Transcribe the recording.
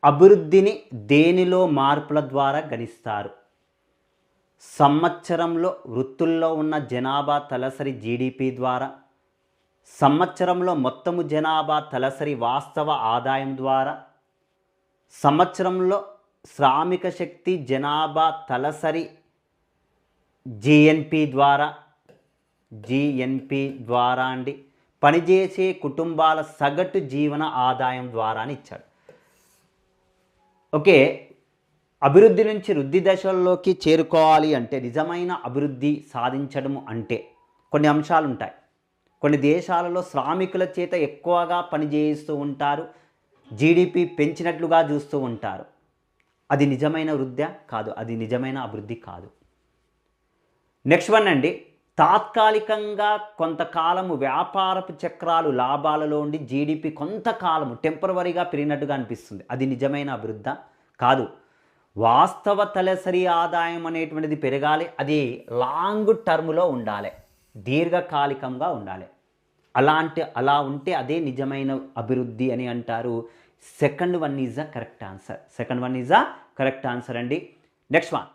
అభివృద్ధిని దేనిలో మార్పుల ద్వారా గణిస్తారు? సంవత్సరంలో వృత్తుల్లో ఉన్న జనాభా తలసరి జీడిపి ద్వారా, సంవత్సరంలో మొత్తము జనాభా తలసరి వాస్తవ ఆదాయం ద్వారా, సంవత్సరంలో శ్రామిక శక్తి జనాభా తలసరి జిఎన్పి ద్వారా అండి, పనిచేసే కుటుంబాల సగటు జీవన ఆదాయం ద్వారా అని ఇచ్చాడు. ఓకే, అభివృద్ధి నుంచి వృద్ధి దశల్లోకి చేరుకోవాలి అంటే, నిజమైన అభివృద్ధి సాధించడం అంటే కొన్ని అంశాలు ఉంటాయి. కొన్ని దేశాలలో శ్రామికుల చేత ఎక్కువగా పనిచేస్తూ ఉంటారు, జీడిపి పెంచినట్లుగా చూస్తూ ఉంటారు. అది నిజమైన వృద్ధి కాదు, అది నిజమైన అభివృద్ధి కాదు. నెక్స్ట్ వన్ అండి, తాత్కాలికంగా కొంతకాలము వ్యాపారపు చక్రాలు లాభాలలో ఉండి జీడిపి కొంతకాలము టెంపరవరీగా పెరిగినట్టుగా అనిపిస్తుంది. అది నిజమైన అభివృద్ధి కాదు. వాస్తవ తలసరి ఆదాయం అనేటువంటిది పెరగాలి, అది లాంగ్ టర్మ్లో ఉండాలి, దీర్ఘకాలికంగా ఉండాలి. అలా ఉంటే అదే నిజమైన అభివృద్ధి అని అంటారు. Second one is a correct answer. Second one is a correct answer అండి. Next one,